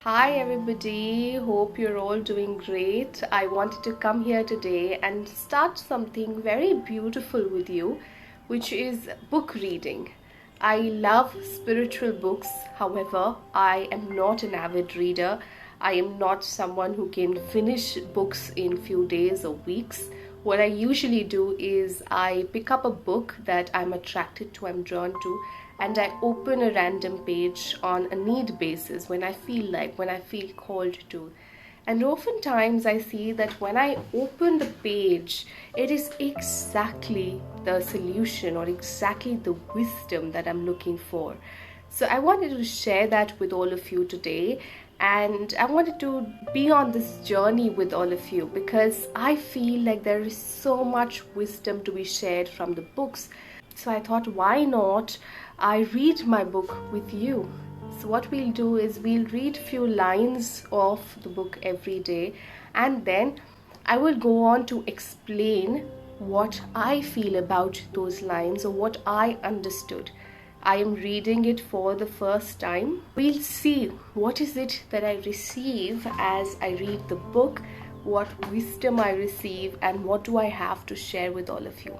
Hi everybody, hope you're all doing great. I wanted to come here today and start something very beautiful with you, which is book reading. I love spiritual books, however, I am not an avid reader. I am not someone who can finish books in few days or weeks. What I usually do is I pick up a book that I'm attracted to, I'm drawn to, and I open a random page on a need basis when I feel called to. And oftentimes I see that when I open the page, it is exactly the solution or exactly the wisdom that I'm looking for. So I wanted to share that with all of you today. And I wanted to be on this journey with all of you because I feel like there is so much wisdom to be shared from the books. So I thought, why not I read my book with you? So what we'll do is we'll read few lines of the book every day, and then I will go on to explain what I feel about those lines or what I understood. I am reading it for the first time. We'll see what is it that I receive as I read the book, what wisdom I receive, and what do I have to share with all of you.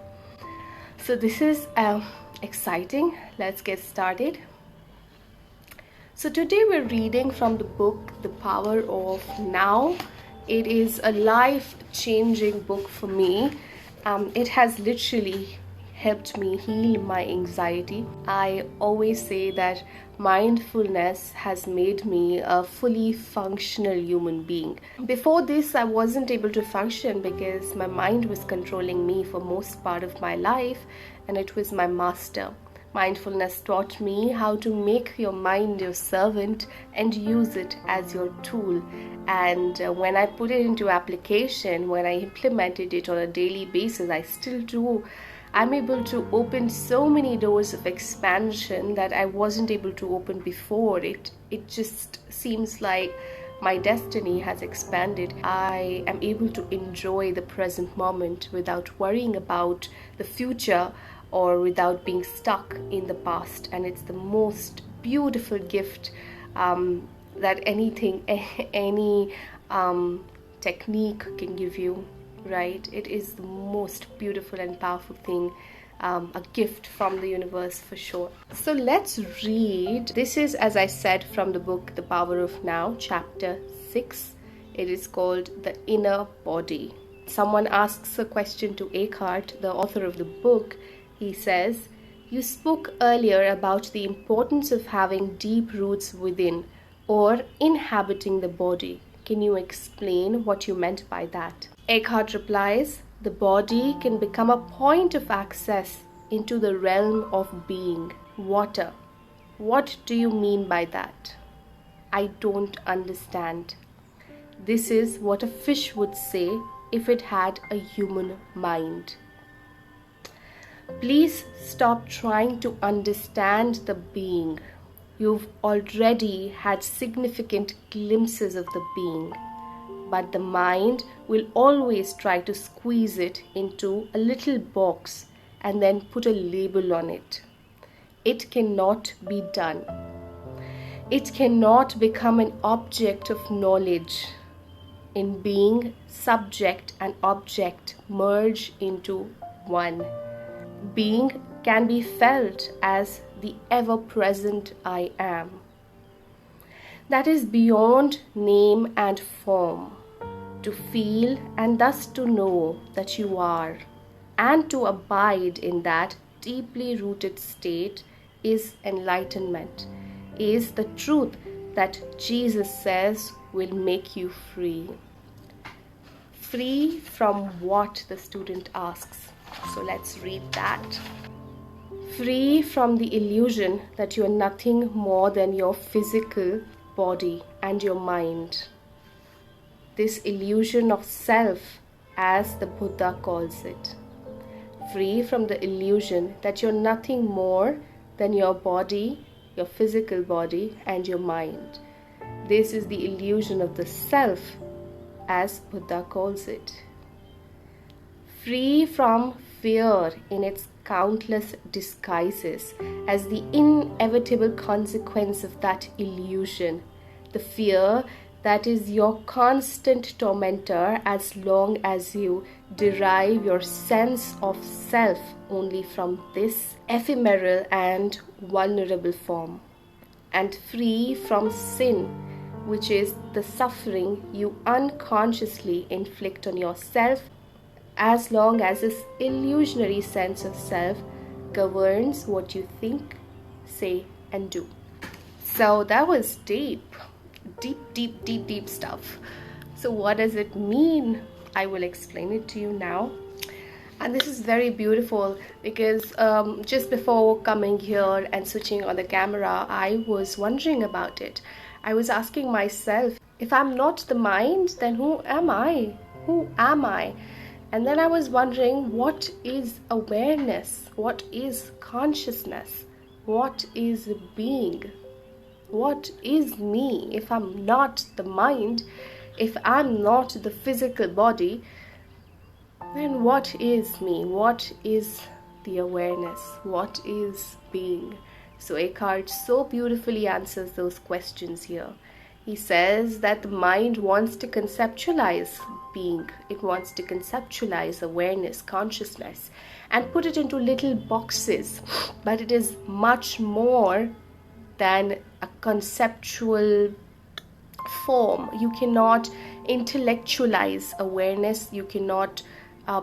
So this is exciting. Let's get started. So today we're reading from the book The Power of Now. It is a life-changing book for me. It has literally helped me heal my anxiety. I always say that mindfulness has made me a fully functional human being. Before this, I wasn't able to function because my mind was controlling me for most part of my life, and it was my master. Mindfulness taught me how to make your mind your servant and use it as your tool. And when I put it into application, when I implemented it on a daily basis, I still do. I'm able to open so many doors of expansion that I wasn't able to open before. It just seems like my destiny has expanded. I am able to enjoy the present moment without worrying about the future or without being stuck in the past. And it's the most beautiful gift that any technique can give you. Right? It is the most beautiful and powerful thing, a gift from the universe for sure. So let's read. This is, as I said, from the book The Power of Now, chapter 6. It is called The Inner Body. Someone asks a question to Eckhart, the author of the book. He says, "You spoke earlier about the importance of having deep roots within or inhabiting the body. Can you explain what you meant by that?" Eckhart replies, "The body can become a point of access into the realm of being, water. What do you mean by that?" "I don't understand. This is what a fish would say if it had a human mind." Please stop trying to understand the being. You've already had significant glimpses of the being. But the mind will always try to squeeze it into a little box and then put a label on it. It cannot be done. It cannot become an object of knowledge. In being, subject and object merge into one. Being can be felt as the ever-present I am. That is beyond name and form. To feel and thus to know that you are, and to abide in that deeply rooted state is enlightenment, is the truth that Jesus says will make you free. Free from what, the student asks. So let's read that. Free from the illusion that you are nothing more than your physical body and your mind. This illusion of self, as the Buddha calls it. Free from the illusion that you're nothing more than your body, your physical body, and your mind. This is the illusion of the self, as Buddha calls it. Free from fear in its countless disguises as the inevitable consequence of that illusion. the fear that is your constant tormentor as long as you derive your sense of self only from this ephemeral and vulnerable form, and free from sin, which is the suffering you unconsciously inflict on yourself as long as this illusionary sense of self governs what you think, say, and do. So that was deep stuff. So what does it mean? I will explain it to you now. And this is very beautiful because just before coming here and switching on the camera, I was wondering about it. I was asking myself, if I'm not the mind, then who am I? Who am I? And then I was wondering, what is awareness? What is consciousness? What is being? What is me if I'm not the mind? If I'm not the physical body, then what is me? What is the awareness? What is being? So Eckhart so beautifully answers those questions here. He says that the mind wants to conceptualize being. It wants to conceptualize awareness, consciousness, and put it into little boxes. But it is much more than a conceptual form. You cannot intellectualize awareness. You cannot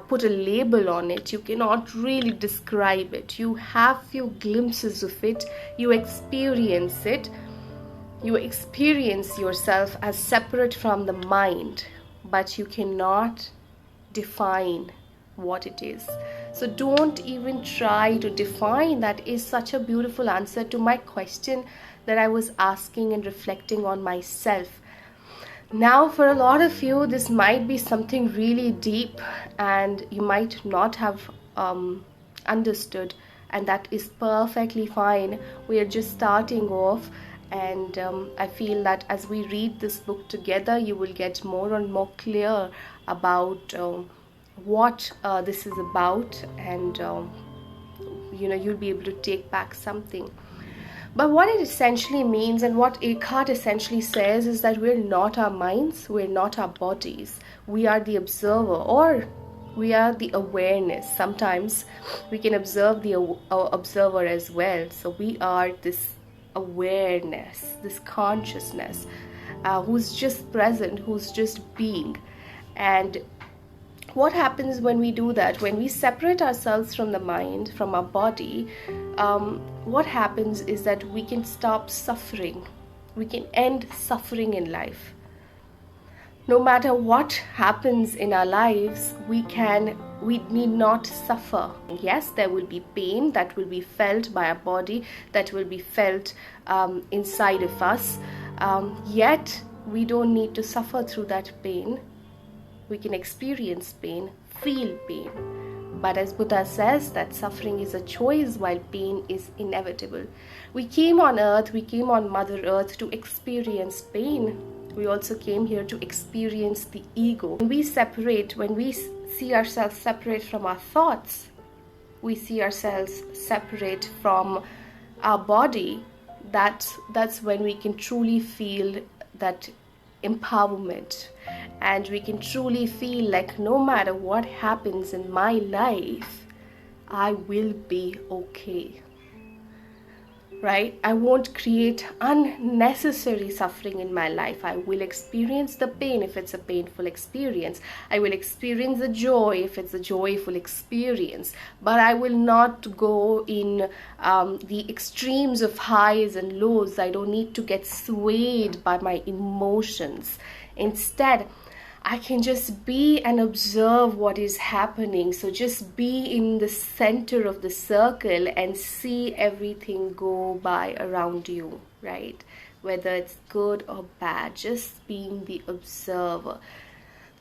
put a label on it. You cannot really describe it. You have few glimpses of it. You experience it. You experience yourself as separate from the mind, but you cannot define what it is. So don't even try to define. That is such a beautiful answer to my question that I was asking and reflecting on myself. Now, for a lot of you, this might be something really deep and you might not have understood, and that is perfectly fine. We are just starting off. And I feel that as we read this book together, you will get more and more clear about what this is about, and you'll be able to take back something. But what it essentially means, and what Eckhart essentially says, is that we're not our minds, we're not our bodies. We are the observer, or we are the awareness. Sometimes we can observe the observer as well. So we are this awareness, this consciousness, who's just present, who's just being. And what happens when we do that? When we separate ourselves from the mind, from our body, what happens is that we can stop suffering. We can end suffering in life. No matter what happens in our lives, we need not suffer. Yes, there will be pain that will be felt by our body, that will be felt inside of us. Yet, we don't need to suffer through that pain. We can experience pain, feel pain. But as Buddha says, that suffering is a choice while pain is inevitable. We came on earth, we came on Mother Earth to experience pain. We also came here to experience the ego. When we separate, when we see ourselves separate from our thoughts, we see ourselves separate from our body, that's when we can truly feel that empowerment, and we can truly feel like no matter what happens in my life, I will be okay. Right? I won't create unnecessary suffering in my life. I will experience the pain if it's a painful experience. I will experience the joy if it's a joyful experience. But I will not go in the extremes of highs and lows. I don't need to get swayed by my emotions. Instead, I can just be and observe what is happening. So just be in the center of the circle and see everything go by around you, right? Whether it's good or bad, just being the observer.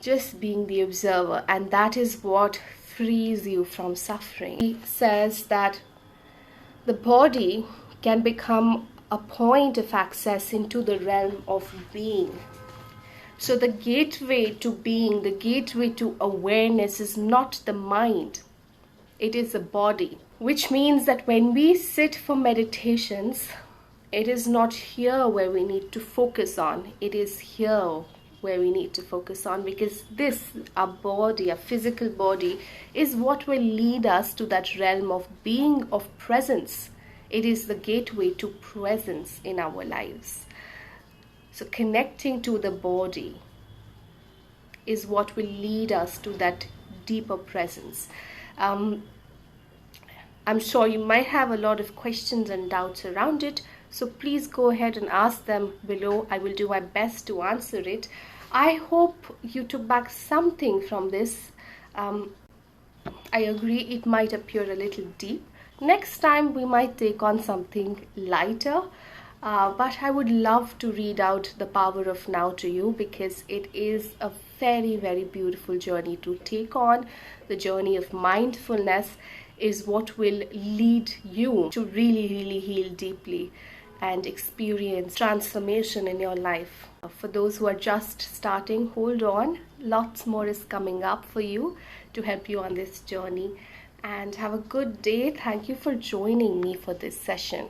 Just being the observer. And that is what frees you from suffering. He says that the body can become a point of access into the realm of being. So the gateway to being, the gateway to awareness is not the mind. It is the body. Which means that when we sit for meditations, It is not here where we need to focus on. It is here where we need to focus on, because this, our body, our physical body, is what will lead us to that realm of being, of presence. It is the gateway to presence in our lives. So connecting to the body is what will lead us to that deeper presence. I'm sure you might have a lot of questions and doubts around it, so please go ahead and ask them below. I will do my best to answer it. I hope you took back something from this. I agree it might appear a little deep. Next time we might take on something lighter, but I would love to read out the power of now to you, because it is a very, very beautiful journey to take on. The journey of mindfulness is what will lead you to really, really heal deeply and experience transformation in your life. For those who are just starting, hold on. Lots more is coming up for you to help you on this journey. And have a good day. Thank you for joining me for this session.